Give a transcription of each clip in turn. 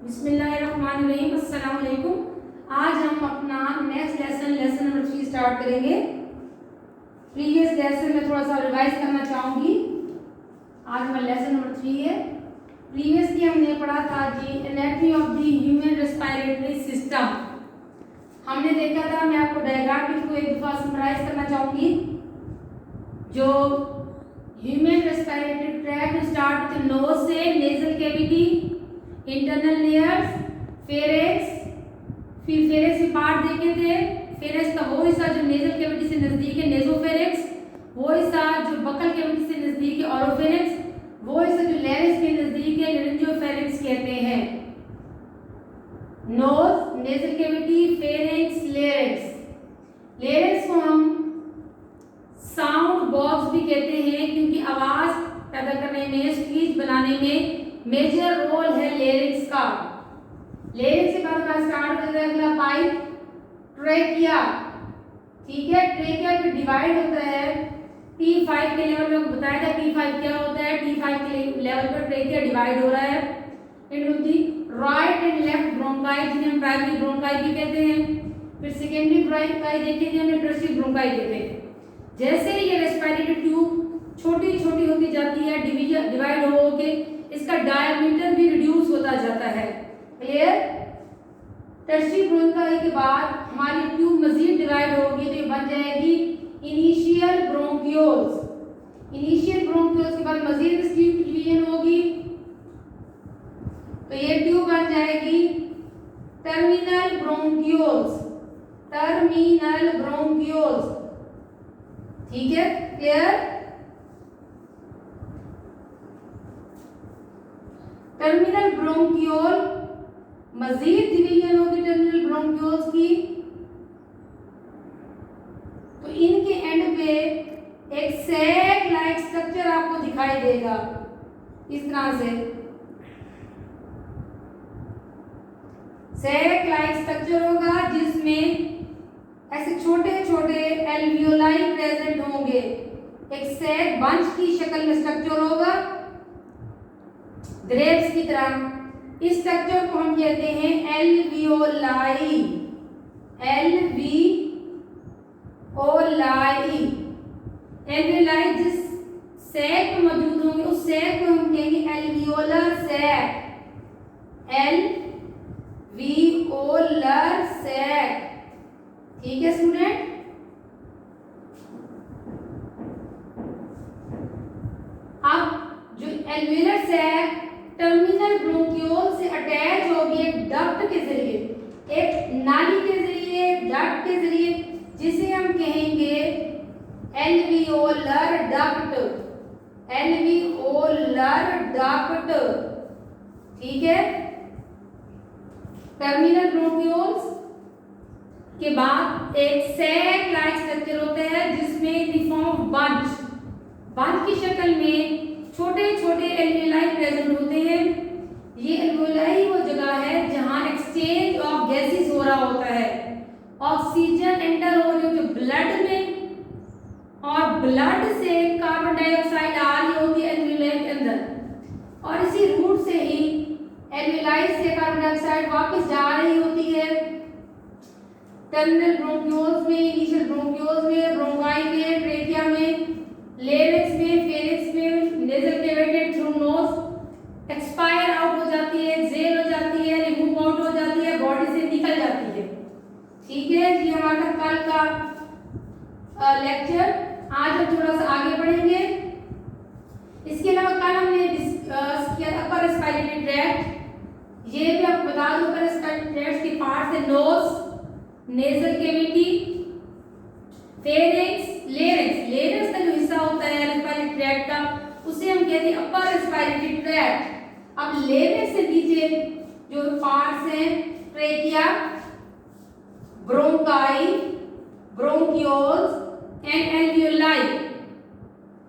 बिस्मिल्लाहिर्रहमानिर्रहीम। अस्सलाम वालेकुम। आज हम अपना नेक्स्ट लेसन नंबर 3 स्टार्ट करेंगे। प्रीवियस लेसन में थोड़ा सा रिवाइज करना चाहूँगी। आज हमारा लेसन नंबर 3 है। प्रीवियसली हमने पढ़ा था जी anatomy of the human respiratory system. हमने देखा था, मैं आपको डायग्राम को एक दफा समराइज करना चाहूँगी। जो human respiratory tract start with nose से, nasal cavity, internal layers, pharynx, फिर फेरेक्स के पार्ट देखे थे। फेरेक्स का वो हिस्सा जो नेजल कैविटी से नजदीक है नेजोफेरेक्स, वो हिस्सा जो बकल कैविटी से नजदीक है ऑरोफेरेक्स, वो हिस्सा जो लैरिंक्स के नजदीक है लेरिंजियोफेरेक्स कहते हैं। Nose, nasal cavity, pharynx, larynx. Larynx को हम साउंड बॉक्स भी कहते हैं क्योंकि आवाज पैदा करने में, स्पीच बनाने में मेजर रोल है लेरिंक्स का। लेरिंक्स के बाद हम स्टार्ट कर रहे हैं अगला पाइप, ट्रेकिया। ठीक है, ट्रेकिया फिर डिवाइड होता है T5 के लेवल में। बताया था T5 क्या होता है। T5 के लेवल पर ट्रेकिया डिवाइड हो रहा है into the right and left bronchi, जिन्हें हम प्राइमरी ब्रोंकाई भी कहते हैं। फिर सेकेंडरी ब्रोंकाई देखे थे हमने, टर्शियरी ब्रोंकाई देखे। जैसे ये रेस्पिरेटरी ट्यूब छोटी छोटी होती जाती है, डिवाइड हो के इसका डायमीटर भी रिड्यूस होता जाता है। क्लियर? टर्शियरी ब्रोंकाई के बाद हमारी ट्यूब मजीद डिवाइड होगी तो ये बन जाएगी इनिशियल ब्रोंकियोल्स। इनिशियल ब्रोंकियोल्स के बाद मजीद इसकी डिवीजन होगी तो ये ट्यूब बन जाएगी टर्मिनल ब्रोंकियोल्स। Terminal bronchioles. ठीक है, क्लियर? टर्मिनल ब्रोंकियोल, मजीद डिवीजन होगी टर्मिनल ब्रोंकियोल्स की तो इनके एंड पे एक सैक लाइक स्ट्रक्चर आपको दिखाई देगा इस तरह से। सैक लाइक स्ट्रक्चर होगा जिसमें ऐसे छोटे छोटे एल्वियोलाई प्रेजेंट होंगे। एक सैक बंच की शक्ल में स्ट्रक्चर होगा ग्रेप्स की तरह। इस स्ट्रक्चर को हम कहते हैं एल्वियोलाई। एल्वियोलाई जिस सैक में मौजूद होंगे उस सैक को हम कहेंगे एल्वियोलर सैक। Alveolar sac. ठीक है स्टूडेंट? अब जो एल्वियोलर सैक टर्मिनल ब्रोंकियोल से अटैच होगी एक डक्ट के जरिए, एक नाली के जरिए, डक्ट के जरिए, जिसे हम कहेंगे एल्वियोलर डक्ट। Alveolar duct. ठीक है, टर्मिनल ब्रोंकियोल्स के बाद एक सैक लाइक स्ट्रक्चर होता है जिसमें द फॉर्म ऑफ बंच की शक्ल में छोटे छोटे एल्वियोलाई प्रेजेंट होते हैं। ये एल्वियोलाई वो जगह है जहां एक्सचेंज ऑफ गैसेस हो रहा होता है। ऑक्सीजन एंटर हो रही होती है ब्लड में और ब्लड से कार्बन डाइऑक्साइड आ रही होती है एल्वियोलाई के अंदर और इसी रूट से ही एल्वियोलाई से कार्बन डाइऑक्साइड वापस जा रही होती है टर्मिनल ब्रोंकियोल्स में, इनिशियल ब्रोंकियोल्स में, ब्रोंकाई में, ट्रेकिया में, लेरिंक्स में, फेरिक्स में, nasal cavity through nose expire out हो जाती है, एक्सहेल हो जाती है, रिमूव आउट हो जाती है, बॉडी से निकल जाती है। ठीक है, ये हमारा कल का लेक्चर। आज हम थोड़ा सा आगे बढ़ेंगे। इसके अलावा कल हमने डिस्कस किया अपर रेस्पिरेटरी ट्रैक्ट। ये भी आपको बता दूं अपर रेस्पिरेटरी ट्रैक्ट के पार्ट्स है nose, nasal cavity, pharynx, larynx. Larynx का जो हिस्सा होता है रेस्पिरेटरी ट्रैक्ट का उसे हम कहते हैं अपर रेस्पिरेटरी ट्रैक्ट। अब लेरिंक्स से नीचे जो पार्ट्स हैं trachea, bronchi, bronchioles and alveoli.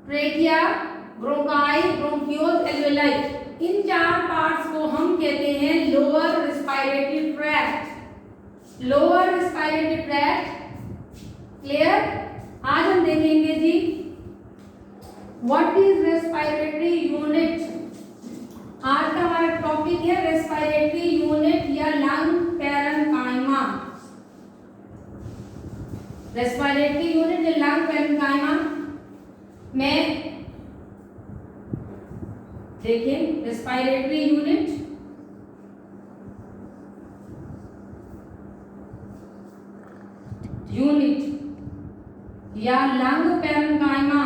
Trachea, bronchi, bronchioles, alveoli, इन चार पार्ट्स को हम कहते हैं lower respiratory tract. Lower respiratory tract. Clear? आज हम देखेंगे जी व्हाट इज रेस्पिरेटरी यूनिट। आज का हमारा टॉपिक है रेस्पिरेटरी यूनिट या लंग पैरेन्काइमा। रेस्पिरेटरी यूनिट या लंग पैरेन्काइमा में देखिए रेस्पिरेटरी यूनिट या लंग पैरेन्काइमा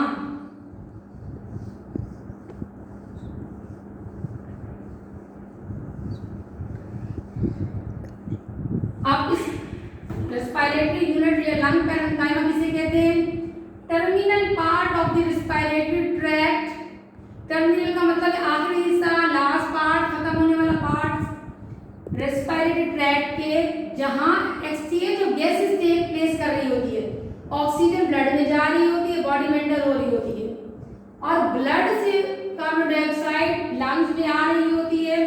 आप इस रेस्पिरेटरी यूनिट या लंग पैरेन्काइमा किसे कहते हैं? Terminal part of the respiratory tract. Terminal का मतलब है आखिरी हिस्सा, लास्ट पार्ट, खत्म होने वाला पार्ट रेस्पिरेटरी ट्रैक्ट के, जहां exchange of gases take place कर रही होती है। ऑक्सीजन ब्लड में जा रही होती है, बॉडी में एंटर हो रही होती है, और ब्लड से कार्बन डाइऑक्साइड लंग्स में आ रही होती है।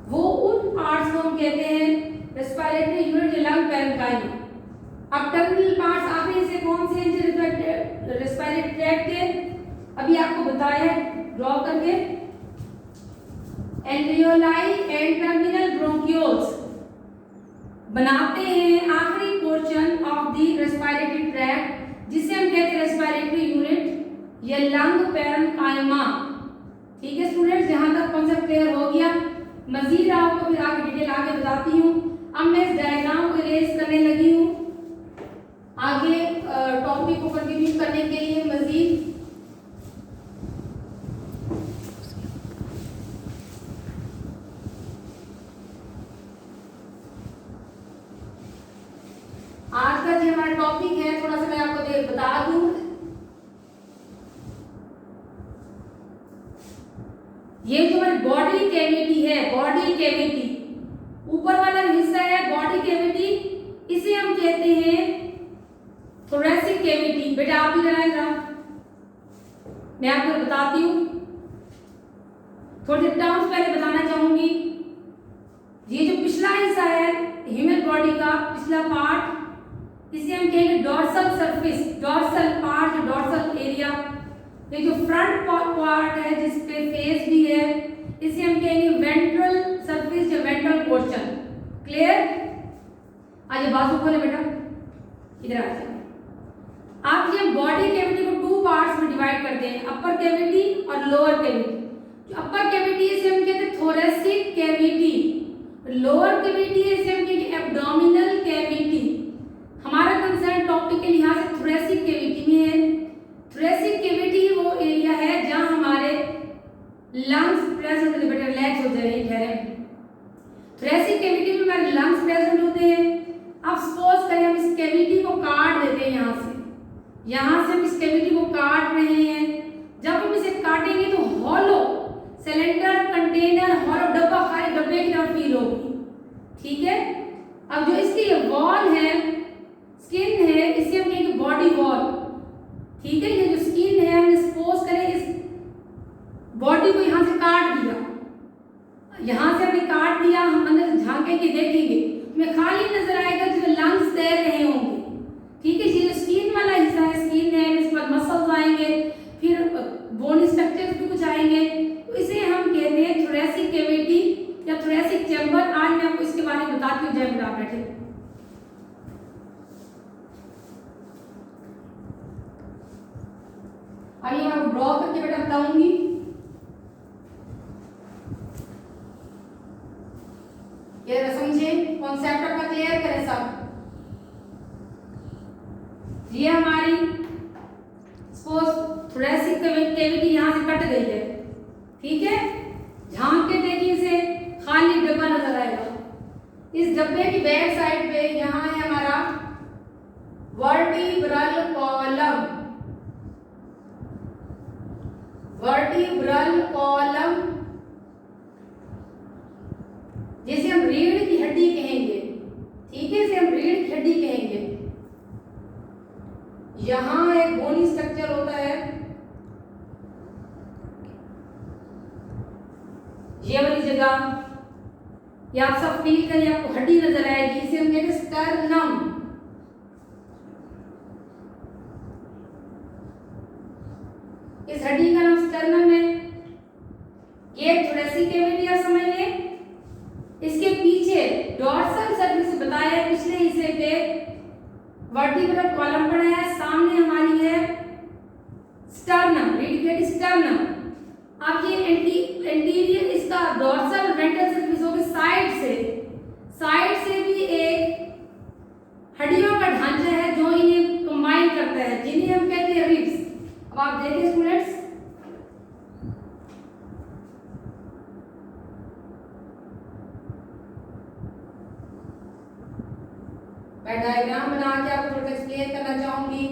वो उन पार्ट्स को हम कहते हैं रेस्पिरेटरी यूनिट या लंग पैरेन्काइमा। अब टर्मिनल पार्ट्स आखिरी से कौन से हैं रेस्पिरेटरी ट्रैक्ट के? अभी आपको बताया ड्रॉ करके, एल्वियोलाई एंड टर्मिनल ब्रोंकियोल्स बनाते हैं आखिरी portion of the respiratory tract, जिसे हम कहते हैं रेस्पिरेटरी यूनिट या लंग पैरेन्काइमा। ठीक है स्टूडेंट्स, जहां तक कॉन्सेप्ट क्लियर हो गया। मजीद आपको फिर आगे डिटेल आगे बताती हूँ। अब मैं इस डायग्राम को इरेज करने लगी हूँ आगे टॉपिक को कंटिन्यू करने के लिए मजीद। आज का जो हमारा टॉपिक है थोड़ा सा मैं आपको बता दूं। ये जो हमारी बॉडी कैविटी है, बॉडी कैविटी ऊपर वाला हिस्सा है बॉडी कैविटी, इसे हम कहते हैं थोरेसिक कैविटी। बेटा आप भी बनाए जरा, मैं आपको बताती हूँ। थोड़े टर्म्स पहले बताना चाहूंगी। ये जो पिछला हिस्सा है ह्यूमन बॉडी का पिछला पार्ट, इसे हम कहेंगे dorsal surface, dorsal part, dorsal area. ये जो फ्रंट पार्ट है जिसपे फेस भी है, इसे हम कहेंगे वेंट्रल सरफेस या वेंट्रल पोर्शन। क्लियर? आज बाजू खोले बेटा, इधर आ जाए। आप ये बॉडी कैविटी को टू पार्ट्स में डिवाइड करते हैं, अपर कैविटी और लोअर कैविटी। जो अपर कैविटी है इसे हम कहते हैं थोरेसिक कैविटी, लोअर कैविटी है इसे हम कहेंगे एब्डोमिनल कैविटी। हमारा कंसर्न टॉपिक के लिहाज से थोरेसिक कैविटी में है। थोरेसिक कैविटी वो एरिया है जहां हमारे लंग्स प्रेजेंट होते हैं। बेटा रिलैक्स हो जाए, ठहरे। थोरेसिक कैविटी में हमारे लंग्स प्रेजेंट होते हैं। अब सपोज करें हम इस कैविटी को काट देते हैं, यहाँ से हम इस कैविटी को काट रहे हैं। जब हम इसे काटेंगे तो हॉलो सिलेंडर, कंटेनर, हॉलो डब्बा, खाली डब्बे की तरह फील होगी। ठीक है? अब जो इसकी वॉल है, स्किन है, इसे हम कहेंगे बॉडी वॉल। ठीक है? ये जो स्किन है, हमने सपोज करें इस बॉडी को यहाँ से काट दिया, यहाँ से हमने काट दिया, हम अंदर झांकेंगे देखेंगे, हमें खाली नजर आएगा जिसमें लंग्स तैर रहे होंगे। ठीक है? ये जो स्किन वाला हिस्सा है, स्किन है, इसके बाद मसल्स आएंगे, फिर बोन स्ट्रक्चर्स भी कुछ आएंगे, तो इसे हम कहते हैं थोरेसिक कैविटी या थोरेसिक चैम्बर। आज मैं आपको इसके बारे में बताती हूँ। जय बेटा बैठे। आइए मैं आपको ड्रॉ करके बेटा बताऊंगी। ये समझे, कॉन्सेप्ट अपना क्लियर करें सब। ये हमारी सपोज थोरेसिक कैविटी यहाँ से कट गई है। ठीक है? झांक के देखिए, इसे खाली डब्बा नजर आएगा। इस डब्बे की बैक साइड पे यहाँ है हमारा वर्टिब्रल कॉलम, वर्टिब्रल कॉलम जिसे हम रीढ़ की हड्डी कहेंगे। ठीक है? इसे हम रीढ़ की हड्डी कहेंगे। यहाँ एक बोनी स्ट्रक्चर होता है, ये वाली जगह, ये आप सब फील करें, आपको हड्डी नजर आएगी, इसे हम कहते हैं स्टर्नम। इस हड्डी का नाम स्टर्नम है। ये ये थोरेसिक कैविटी आप समझ लें। इसके पीछे डॉर्सल सर्फेस बताया है पिछले हिस्से पे, वर्टिब्रल कॉलम पड़ा है, सामने हमारी है स्टर्नम, रेडिकुलेट स्टर्नम। अब ये एंटीरियर इसका डॉर्सल वेंट्रल सर्फेस होगी साइड से भी एक हड्डियों का ढांचा है जो इन्हें कंबाइन करता है, जिन्हें हम कहते हैं रिब्स। अब आप देखिए स्टूडेंट्स, मैं डायग्राम बना के आपको थोड़ा एक्सप्लेन करना चाहूंगी।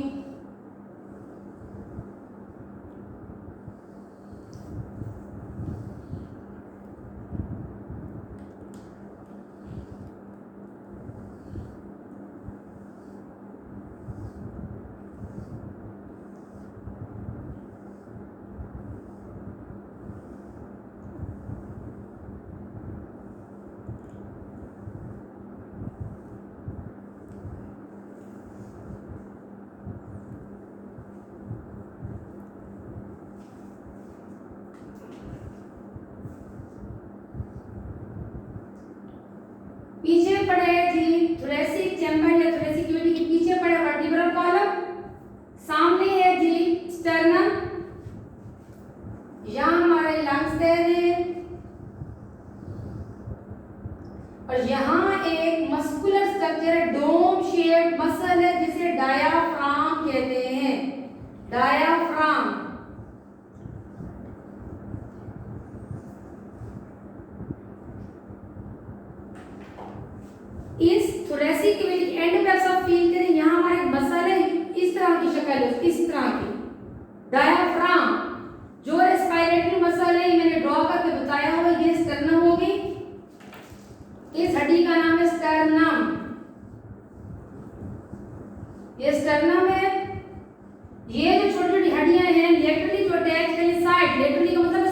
पीछे पड़े जी थोरेसिक चैम्बर या थोरेसिक कैविटी के पीछे पड़े वर्टिब्रल कॉलम, सामने है जी स्टर्नम, यहाँ हमारे लंग्स दे हैं और यहाँ एक muscular structure dome shaped muscle है जिसे डायाफ्राम कहते हैं। डायाफ्राम इस थोरेसिक कैविटी एंड पे आप सब फील करें, यहाँ हमारे मसल है इस तरह की शक्ल है, इस तरह की डायाफ्राम। जो रेस्पिरेटरी मसल है मैंने ड्रॉ करके बताया हुआ, ये स्टर्नम होगी, इस हड्डी का नाम है स्टर्नम, ये स्टर्नम है। ये जो छोटी छोटी हड्डियां हैं लेटरली जो अटैच है साइड, लेटरली का मतलब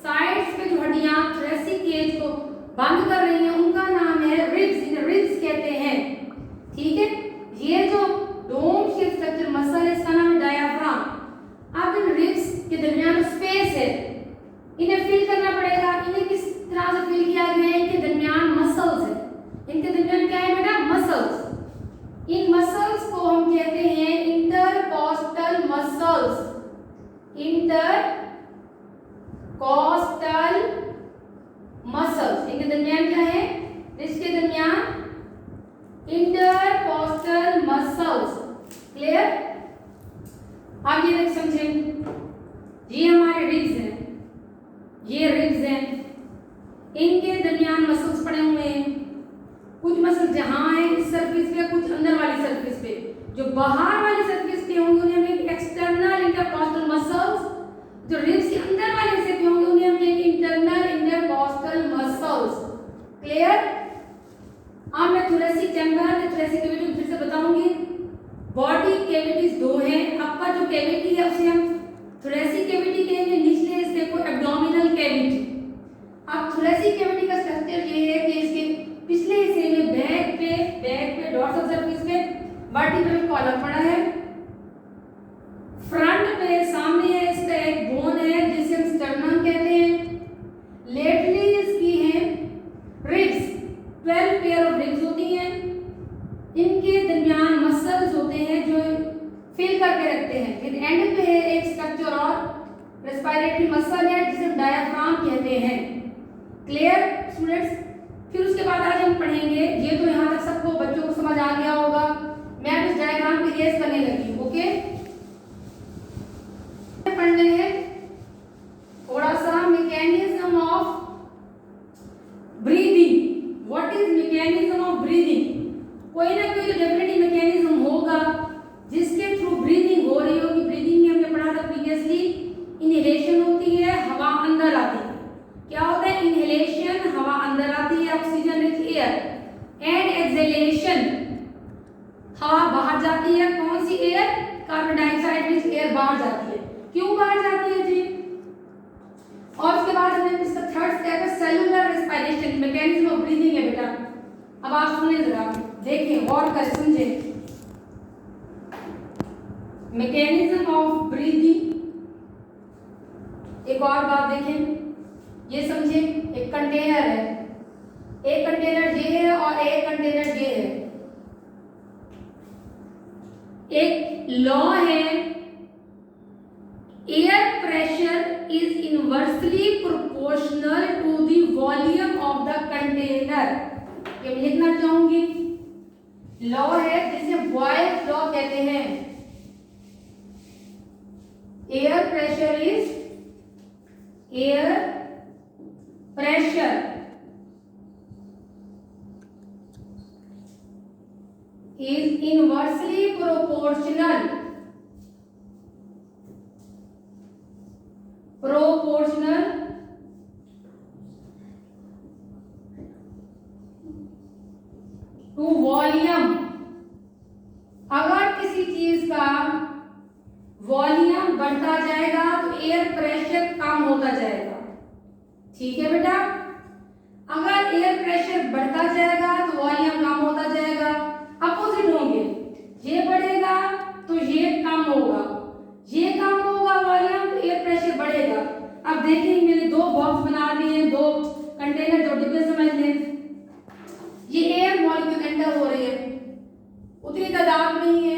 साइड्स पे जो हड्डियां थोरेसिक केज को बंद कर रही हैं उनका नाम है रिब्स, इन्हें रिब्स कहते हैं। ठीक है, ये जो डोम शेप स्ट्रक्चर मसल है इसका नाम है डायाफ्राम। अब इन रिब्स के दरमियान स्पेस है, इन्हें फिल करना पड़ेगा। इन्हें किस तरह से फिल किया गया है? इनके दरमियान मसल्स है, इनके दरमियान क्या है बेटा? मसल्स। इन मसल्स को हम कहते हैं इंटरकॉस्टल मसल्स, इंटरकॉस्टल मसल्स। इनके दरमियान क्या है? इसके दरमियान इंटरकॉस्टल मसल्स। क्लियर? आप ये देख समझें, ये हमारे रिब्स हैं, ये रिब्स हैं, इनके दरमियान मसल्स पड़े हुए हैं। कुछ मसल जहां है इस सरफेस पे, कुछ अंदर वाली सरफेस पे। जो बाहर वाली सरफेस पे होंगे उन्हें हम एक्सटर्नल इंटरकॉस्टल मसल्स, जो रिब्स के अंदर वाले हिस्से पे होंगे उन्हें हम इंटरनल इंटरकॉस्टल मसल्स। क्लियर? अब मैं थोरेसिक चैम्बर, थोरेसिक कैविटी फिर से बताऊंगी। बॉडी कैविटीज दो हैं। आपका जो कैविटी है उसे हम थोरेसिक कैविटी कहेंगे, निचले हिस्से को एब्डोमिनल कैविटी। अब थोरेसिक कैविटी का स्ट्रक्चर ये है कि इसके पिछले हिस्से में बैक पे डॉर्सल सर्फेस पे वर्टिब्रल कॉलम पड़ा है, फ्रंट पे सामने है इसका एक बोन है जिसे हम स्टर्नम कहते हैं, लेटरली इसकी है रिब्स, 12 पेयर ऑफ रिब्स होती हैं, इनके दरमियान मसल्स होते हैं जो फिल करके रखते हैं। फिर एंड पे है एक स्ट्रक्चर और रेस्पिरेटरी मसल है जिसे हम डायाफ्राम कहते हैं। Clear students? फिर उसके बाद आज हम पढ़ेंगे, ये तो यहाँ तक सबको बच्चों को समझ आ गया होगा, मैं अब इस डायग्राम की रेस करने लगी हूँ। ओके, पढ़ने हैं थोड़ा सा mechanism of breathing. What is mechanism of breathing? कोई ना कोई तो डेफिनेटली मैकेनिज्म होगा जिसके थ्रू ब्रीदिंग हो रही होगी। ब्रीदिंग में हमने पढ़ा था प्रीवियसली, इनहेलेशन होती है, हवा अंदर आती है। क्या होता है? इनहेलेशन, हवा अंदर आती है, oxygen rich air, and exhalation, हवा बाहर जाती है। कौन सी air? Carbon dioxide rich air बाहर जाती है। क्यों बाहर जाती है जी? और उसके बाद हमने इसका थर्ड स्टेप है cellular respiration, mechanism of breathing है बेटा। अब आप सुने जरा, देखें, गौर करें, समझें। मैकेनिज्म ऑफ ब्रीदिंग, एक और बात देखें, ये समझे, एक कंटेनर है, एक कंटेनर ये है और एक कंटेनर ये है। एक लॉ है, air pressure is inversely proportional to the volume of the container. ये मैं लिखना चाहूंगी, लॉ है जिसे बॉयल्स लॉ कहते हैं। Air pressure is inversely proportional to volume। अगर किसी चीज का वॉल्यूम बढ़ता जाएगा तो एयर प्रेशर कम होता जाएगा। ठीक है बेटा, अगर एयर प्रेशर बढ़ता जाएगा तो वॉल्यूम कम होता जाएगा। अपोजिट होंगे, ये बढ़ेगा तो ये कम होगा, ये कम होगा वॉल्यूम तो एयर प्रेशर बढ़ेगा। अब देखिए मैंने दो बॉक्स बना दिए, दो कंटेनर, दो डिब्बे समझ लें। ये एयर मॉलिक्यूल एंटर हो रही है, उतनी तादाद नहीं है।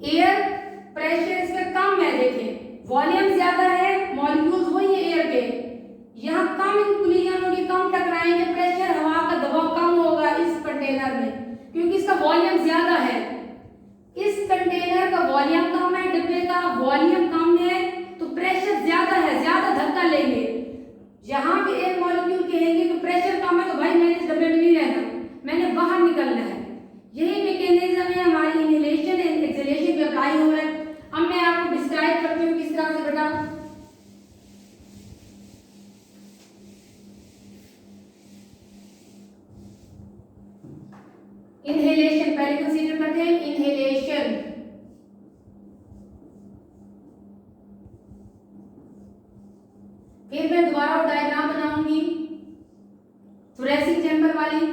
एयर प्रेशर इसमें कम है, देखें वॉल्यूम ज्यादा है, मॉलिक्यूल्स वही है एयर के, यहाँ कम इंक्लूजन होगी, कम टकराएंगे, प्रेशर हवा का दबाव कम होगा इस कंटेनर में क्योंकि इसका वॉल्यूम ज्यादा है। इस कंटेनर का वॉल्यूम कम है, डिब्बे का वॉल्यूम कम है तो प्रेशर ज्यादा है, ज्यादा धक्का लेंगे। यहाँ के एयर मॉलिक्यूल कहेंगे कि प्रेशर कम है तो भाई मैंने इस डब्बे में नहीं रहना, मैंने बाहर निकलना है। यही मैकेनिज्म है हमारी इनहेलेशन एंड एक्सहेलेशन में अप्लाई हो रहा है। अब मैं आपको डिस्क्राइब करती हूँ किस तरह से बेटा। इनहेलेशन पहले कंसीडर करते हैं, इनहेलेशन। फिर मैं दोबारा वो डायग्राम बनाऊंगी थोरेसिक चैम्बर वाली।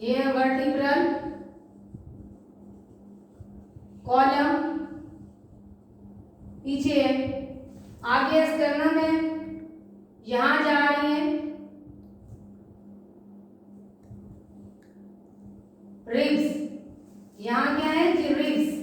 ये है वर्टिब्रल कॉलम, पीछे है, आगे स्टर्नम है, यहां जा रही है रिब्स, यहां क्या है जी रिब्स।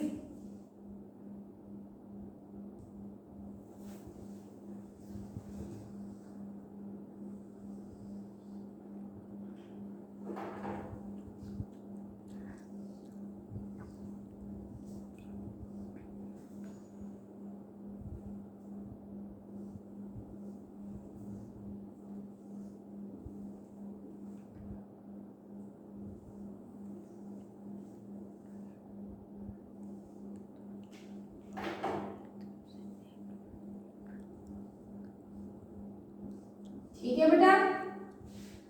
ठीक है बेटा,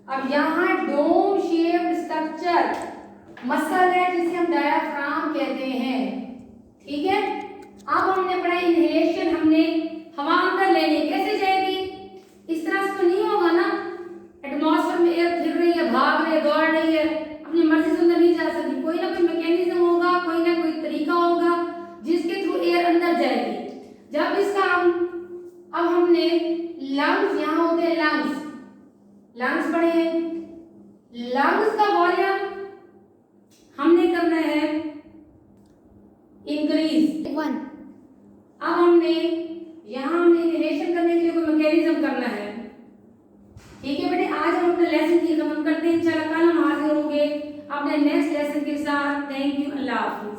अब यहाँ डोम शेप स्ट्रक्चर मसल है जिसे हम डायाफ्राम कहते हैं। ठीक है, अब हमने पढ़ा इनहेलेशन, हमने हवा अंदर लेनी, कैसे जाएगी, इस तरह से तो नहीं होगा ना, एटमॉस्फेयर में एयर फिर रही है, भाग रही है, दौड़ रही है, अपनी मर्जी से अंदर नहीं जा सकती। कोई ना कोई मैकेनिज्म होगा, कोई ना कोई तरीका होगा जिसके थ्रू एयर अंदर जाएगी। जब इसका अब हमने लंग्स, यहाँ होते हैं लंग्स, लंग्स पढ़े हैं, लंग्स का वॉल्यूम हमने करना है इंक्रीज 1। अब हमने यहाँ हमने इनहेलेशन करने के लिए कोई मैकेनिज्म करना है। ठीक है बेटे, आज हम अपना लेसन की खत्म करते हैं। इंशाल्लाह कल हम हाजिर होंगे अपने नेक्स्ट लेसन के साथ। थैंक यू, अल्लाह हाफिज़।